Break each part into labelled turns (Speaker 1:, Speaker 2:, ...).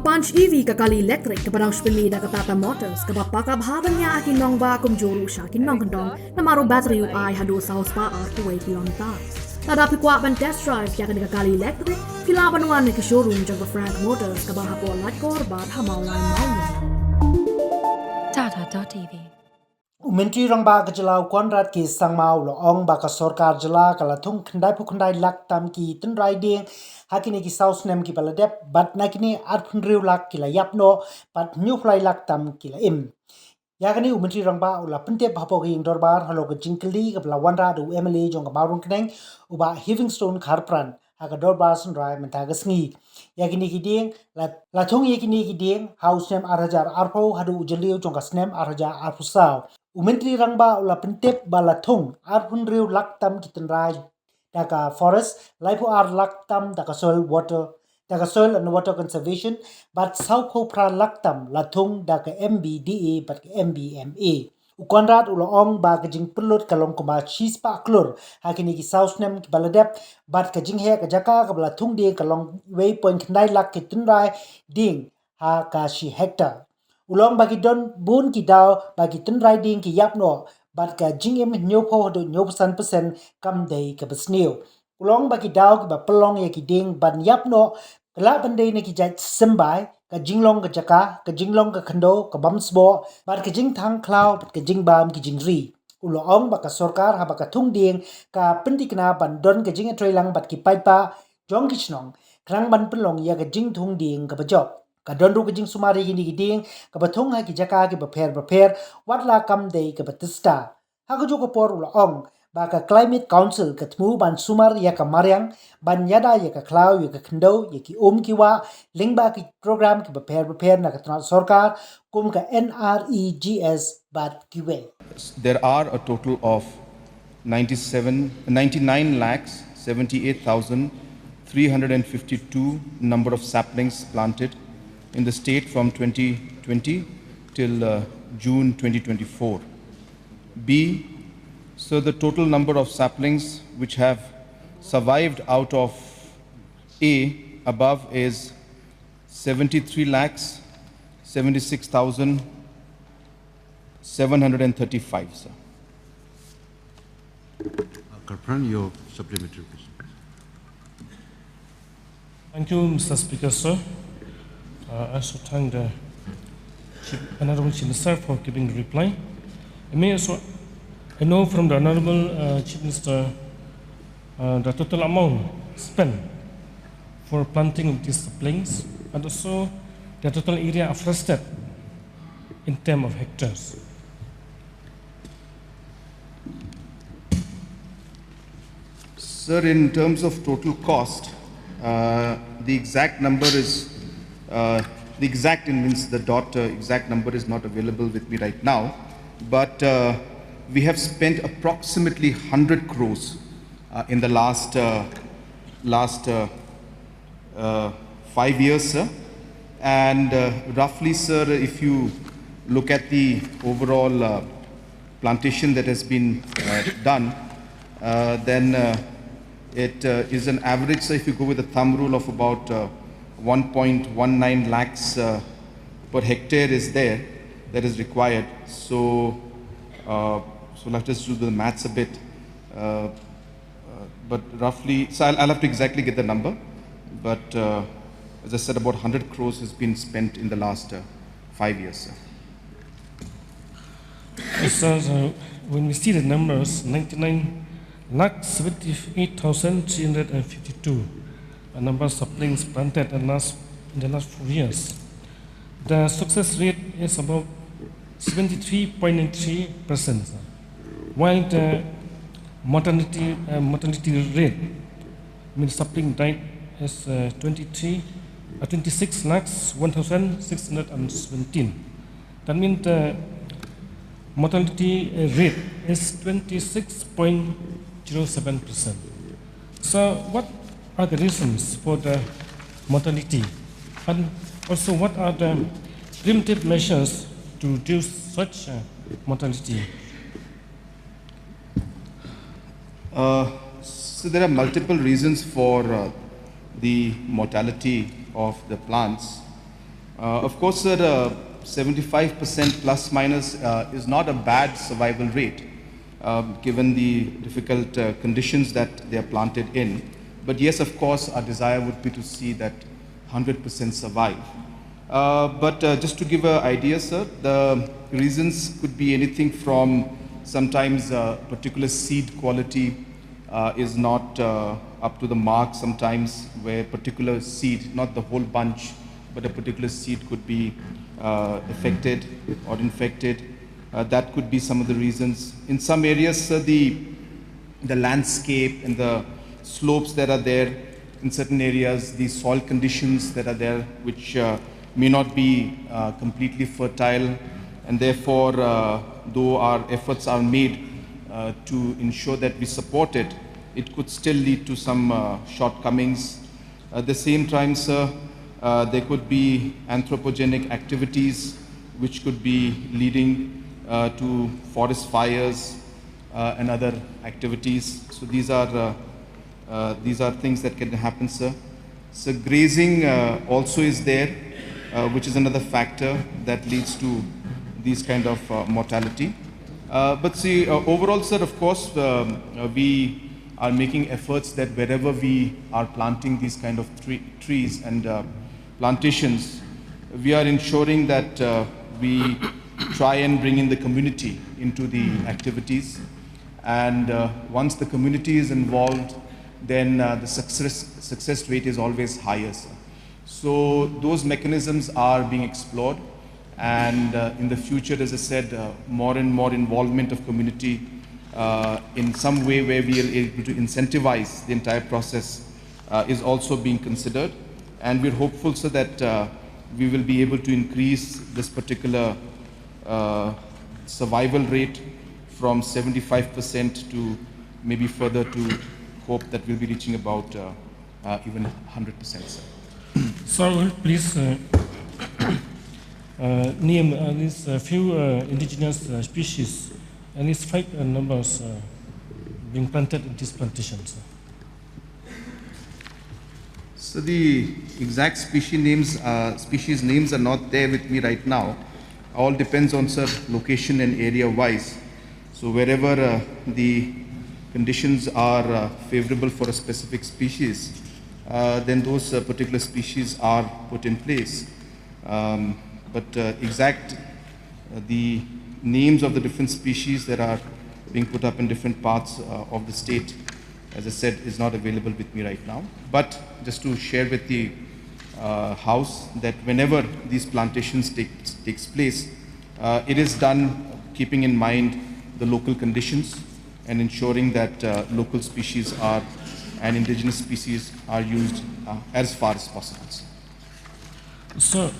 Speaker 1: punch EV kakali electric kepadang spelida ke Tata Motors ke bapaka bhabannya akin nong ba kum joru syakin nong kendong namaru battery UI hadu saus pa 2 kilometer. Tada pikwa ban test drive ya ke kakali electric kila banuan ke showroom jangka Frank Motors ke bahapo lat korban hamau lain mau.
Speaker 2: Tata.tv
Speaker 3: Menteri rang ba kejelau Konrad ki sang mau lo ong ba ka Sorkar jylla kala Thung khandai phukhandai lak tam ki tin rai Dieng hakini ki South Snem ki baladep bat nakini 800 lak ki la yapno bat new fly lak tam ki la im yakani Menteri rang ba ula pente bhapo ki dorbar halo ke jingkeli ke lawanra du MLA jong ka marung kneng uba Livingstone Kharpran aga dorbar sun rai menta ga sngi yakini ki Dieng la Thung yakini ki Dieng house Snem 8000 arpo hadu ujeliu jong ka Snem 8000 arpusau Menteri rang ba ula pentep bala Thung 800 lak tam ki tenrai daka forest laipu ar lak tam daka soil and water conservation but saupo pra lak tam la Thung daka MBDA but MBMA Konrad ula ong ba kajing pelot kalong kuma chispa klur hakini ki South Snem ki baladep bat kajing he ka jaka ka bala Thung de kalong waypoint khnai lak ki tenrai ding ha ka shi hectare Ulong bagi don bun ki daw bagi ten riding ki yapno bat ka jingim nyopo do 9% kam day ka besneo. Ulong bagi daw ki ba pelong ye ki ding ban yapno kala bandai ne ki jat sembai ka jinglong ka jaka ka jinglong ka khando ka bamsbo bat ka jing thang klau bat ka jing bam ki jingri. Ulong ba ka Sorkar ha ba ka Thung Dieng ka pentikna ban don ka jing trailang bat ki paipa jong ki chnong krang ban pelong ya ka jing Thung Dieng ka bajok. Kadonru kejing sumari gini giding kabathung ha ki jaka ki prepare watla kam day ka batista ha ko joko por ula ong ba ka climate council katmu ban sumar ya ka maryang ban yada ya ka klau ya ka khndo ya ki ki wa lingba ki program ki prepare na ka Sorkar kum ka NREGS bat ki we
Speaker 4: there are a total of 99 lakhs 78,352 number of saplings planted in the state from 2020 till June 2024. B, so the total number of saplings which have survived out of A above is 73 lakhs 76,735, sir.
Speaker 5: Kharpran, your supplementary question.
Speaker 6: Thank you, Mr. Speaker, sir. I should thank the Honorable Chief Minister for giving the reply. I know from the Honorable Chief Minister the total amount spent for planting of these saplings and also the total area forested in terms of hectares.
Speaker 4: Sir, in terms of total cost, the exact number is the exact number is not available with me right now, but we have spent approximately 100 crores in the last 5 years, sir. And roughly, sir, if you look at the overall plantation that has been done, then it is an average, so if you go with a thumb rule of about 1.19 lakhs per hectare is there, that is required. So we'll have to just do the maths a bit. But roughly, so I'll have to exactly get the number. But as I said, about 100 crores has been spent in the last 5 years, sir.
Speaker 6: So when we see the numbers, 99,78,352. A number of saplings planted in the last 4 years. The success rate is about 73.93%, while the mortality rate, sapling died, is 26 lakhs 1,617. That means the mortality rate is 26.07%. So what are the reasons for the mortality, and also what are the preventive measures to reduce such mortality?
Speaker 4: So there are multiple reasons for the mortality of the plants. Of course, sir, 75% plus minus is not a bad survival rate, given the difficult conditions that they are planted in. But yes, of course, our desire would be to see that 100% survive. But just to give an idea, sir, the reasons could be anything from sometimes particular seed quality is not up to the mark, sometimes where particular seed, not the whole bunch, but a particular seed could be affected or infected. That could be some of the reasons. In some areas, the landscape and the slopes that are there, in certain areas, the soil conditions that are there, which may not be completely fertile, and therefore, though our efforts are made to ensure that we support it, it could still lead to some shortcomings. At the same time, sir, there could be anthropogenic activities which could be leading to forest fires and other activities. So these are things that can happen, sir. So grazing also is there, which is another factor that leads to these kind of mortality. But see, overall, sir, of course, we are making efforts that wherever we are planting these kind of trees and plantations, we are ensuring that we try and bring in the community into the activities. And once the community is involved, then the success rate is always higher, sir. So those mechanisms are being explored. And in the future, as I said, more and more involvement of community in some way where we are able to incentivize the entire process is also being considered. And we're hopeful, so that we will be able to increase this particular survival rate from 75% to maybe further to hope that we'll be reaching about even 100%. Sir.
Speaker 6: So please name these few indigenous species and these 5 numbers being planted in these plantations.
Speaker 4: So the exact species names are not there with me right now. All depends on, sir, location and area wise. So wherever the conditions are favorable for a specific species, then those particular species are put in place. But the names of the different species that are being put up in different parts of the state, as I said, is not available with me right now. But just to share with the House that whenever these plantations takes place, it is done keeping in mind the local conditions and ensuring that local species and indigenous species are used as far as possible.
Speaker 6: So,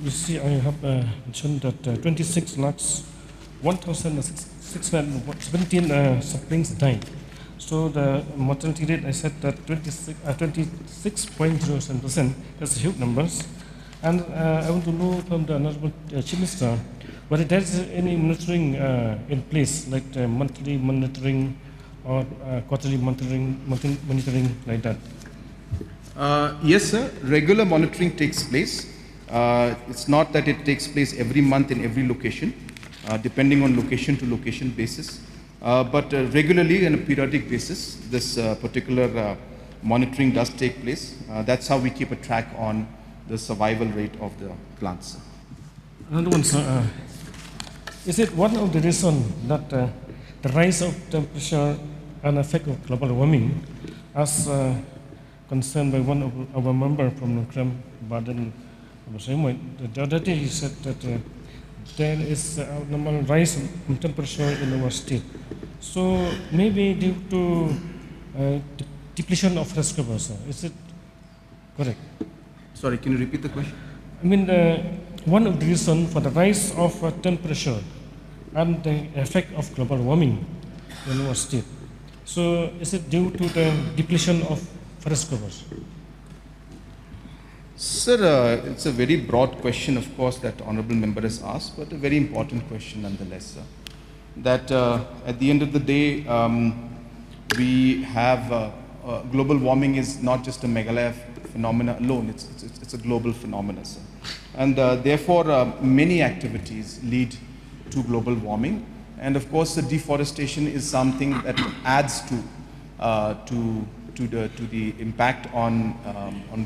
Speaker 6: you see, I have mentioned that 26 lakhs, 1,617 saplings died. So the mortality rate, I said that 26.07%, that's huge numbers. And I want to know from the Honorable Chief Minister whether there is any monitoring in place, like monthly monitoring or quarterly monitoring like that.
Speaker 4: Yes, sir. Regular monitoring takes place. It's not that it takes place every month in every location, depending on location to location basis. But regularly on a periodic basis, this particular monitoring does take place. That's how we keep a track on the survival rate of the plants.
Speaker 6: Another one, sir. Is it one of the reasons that the rise of temperature and effect of global warming, as concerned by one of our member from Krem, Baden, the other day he said that there is a abnormal rise in temperature in our state. So maybe due to depletion of forest covers, is it correct?
Speaker 4: Sorry, can you repeat the question?
Speaker 6: I mean, one of the reasons for the rise of temperature and the effect of global warming in our state. So is it due to the depletion of forest covers?
Speaker 4: Sir, it's a very broad question, of course, that honorable member has asked, but a very important question nonetheless, sir. That at the end of the day, we have global warming is not just a Meghalaya phenomena alone, it's a global phenomenon, sir. And therefore, many activities lead to global warming. And of course, the deforestation is something that adds to the impact on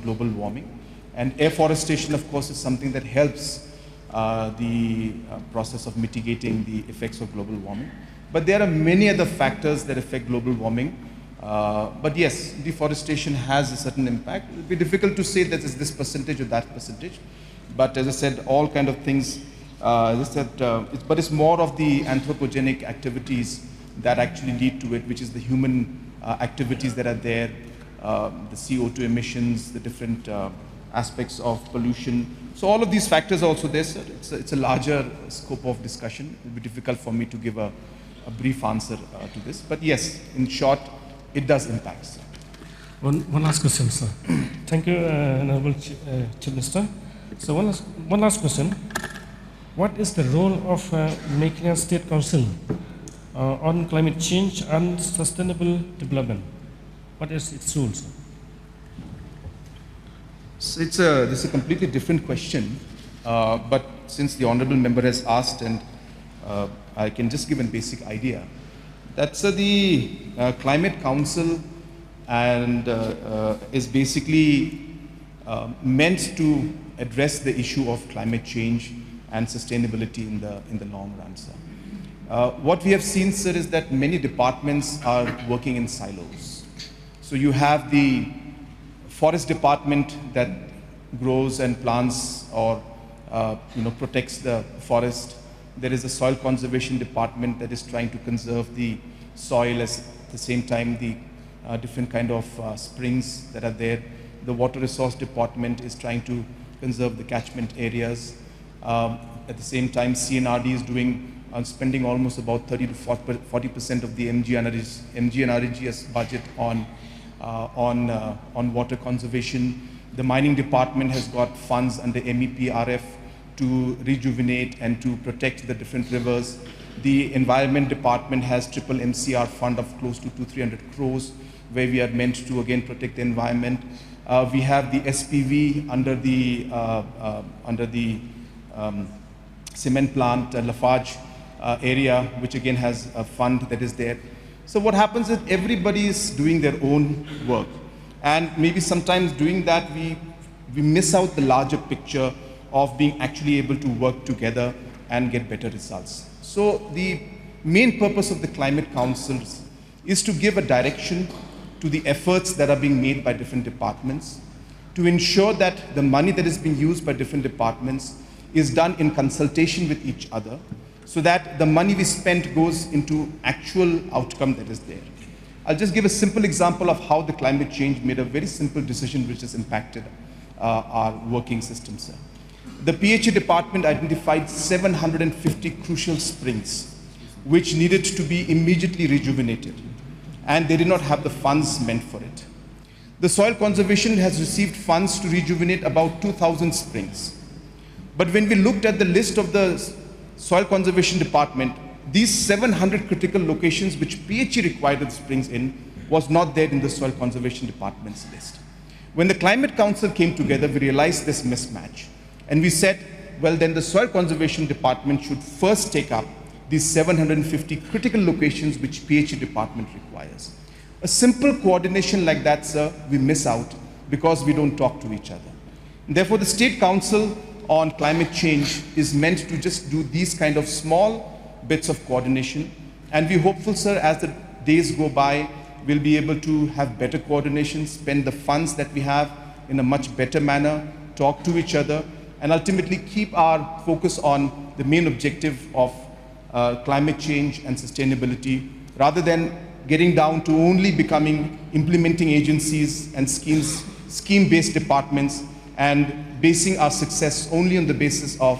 Speaker 4: global warming. And afforestation, of course, is something that helps the process of mitigating the effects of global warming. But there are many other factors that affect global warming. But yes, deforestation has a certain impact. It will be difficult to say that it's this percentage or that percentage. But as I said, all kind of things, but it's more of the anthropogenic activities that actually lead to it, which is the human activities that are there, the CO2 emissions, the different aspects of pollution. So all of these factors are also there, sir. It's a larger scope of discussion. It will be difficult for me to give a brief answer to this. But yes, in short, it does impact, sir.
Speaker 6: One last question, sir. Thank you, Honorable Chief Minister. So one last question. What is the role of Meghalaya State Council on climate change and sustainable development? What is its role, sir?
Speaker 4: So this is a completely different question, but since the honourable member has asked, and I can just give a basic idea, that the Climate Council and is basically meant to address the issue of climate change and sustainability in the long run, sir. What we have seen, sir, is that many departments are working in silos. So you have the forest department that grows and plants or protects the forest. There is a soil conservation department that is trying to conserve the soil, at the same time the different kind of springs that are there. The water resource department is trying to conserve the catchment areas. At the same time, CNRD is spending almost about 30 to 40% of the MGNRG's budget on water conservation. The mining department has got funds under MEPRF to rejuvenate and to protect the different rivers. The environment department has triple MCR fund of close to 200-300 crores, where we are meant to again protect the environment. We have the SPV under the cement plant Lafarge area, which again has a fund that is there. So what happens is everybody is doing their own work, and maybe sometimes doing that we miss out the larger picture of being actually able to work together and get better results. So the main purpose of the climate councils is to give a direction to the efforts that are being made by different departments, to ensure that the money that is being used by different departments is done in consultation with each other, so that the money we spend goes into actual outcome that is there. I'll just give a simple example of how the climate change made a very simple decision which has impacted our working system, sir. The PHE department identified 750 crucial springs which needed to be immediately rejuvenated, and they did not have the funds meant for it. The soil conservation has received funds to rejuvenate about 2,000 springs. But when we looked at the list of the soil conservation department, these 700 critical locations which PHE required the springs in was not there in the soil conservation department's list. When the climate council came together, we realized this mismatch. And we said, well, then the soil conservation department should first take up these 750 critical locations which PHE department requires. A simple coordination like that, sir, we miss out because we don't talk to each other. And therefore, the State Council on Climate Change is meant to just do these kind of small bits of coordination. And we're hopeful, sir, as the days go by, we'll be able to have better coordination, spend the funds that we have in a much better manner, talk to each other, and ultimately keep our focus on the main objective of climate change and sustainability, rather than getting down to only becoming implementing agencies and scheme-based departments and basing our success only on the basis of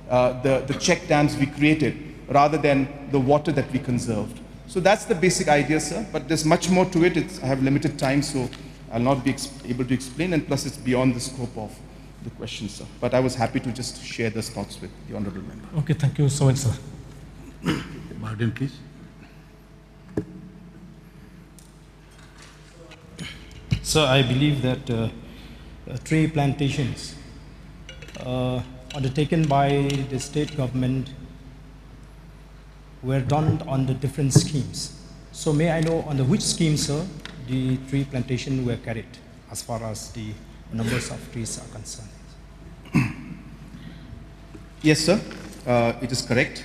Speaker 4: the check dams we created, rather than the water that we conserved. So that's the basic idea, sir, but there's much more to it. I have limited time, so I'll not be able to explain, and plus it's beyond the scope of the question, sir. But I was happy to just share those thoughts with the honorable member.
Speaker 6: Okay, thank you so much, sir.
Speaker 5: Martin, please.
Speaker 2: So I believe that tree plantations undertaken by the state government were done on the different schemes. So may I know on the which scheme, sir, the tree plantation were carried as far as the numbers of trees are concerned?
Speaker 4: Yes, sir. It is correct.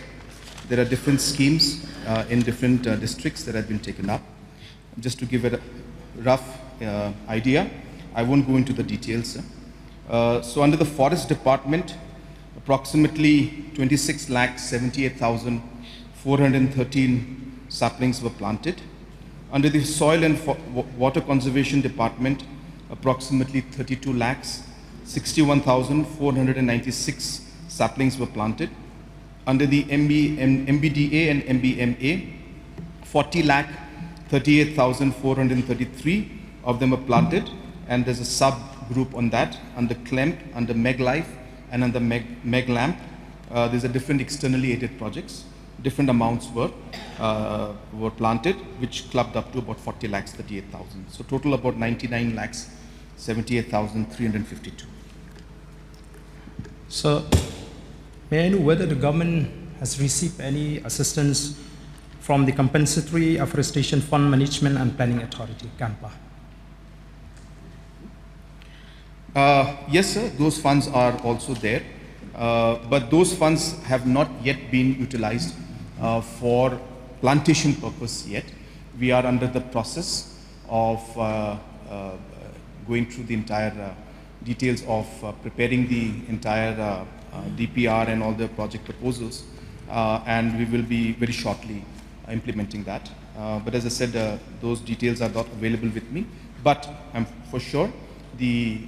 Speaker 4: There are different schemes in different districts that have been taken up. Just to give it a rough idea, I won't go into the details, sir. So under the Forest Department, approximately 26,78,413 saplings were planted. Under the Soil and Water Conservation Department, approximately 32,61,496 saplings were planted. Under the MBDA and MBMA, 40,38,433 of them were planted, and there's a subgroup on that under CLEMP, under MEGLIFE, and under MEGLAMP. There's a different externally aided projects. Different amounts were planted, which clubbed up to about 40,38,000. So total about 99,78,352.
Speaker 2: So may I know whether the government has received any assistance from the Compensatory Afforestation Fund Management and Planning Authority, CAMPA?
Speaker 4: Yes, sir, those funds are also there, but those funds have not yet been utilized for plantation purpose yet. We are under the process of going through the entire details of preparing the entire DPR and all the project proposals, and we will be very shortly implementing that. But as I said, those details are not available with me, but I'm for sure the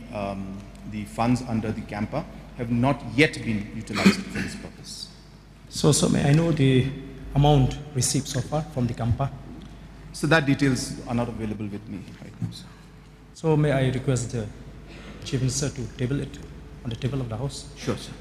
Speaker 4: funds under the CAMPA have not yet been utilized for this purpose.
Speaker 2: So may I know the amount received so far from the CAMPA?
Speaker 4: So that details are not available with me right now, sir.
Speaker 2: So may I request the Chief Minister to table it on the table of the House?
Speaker 4: Sure, sir.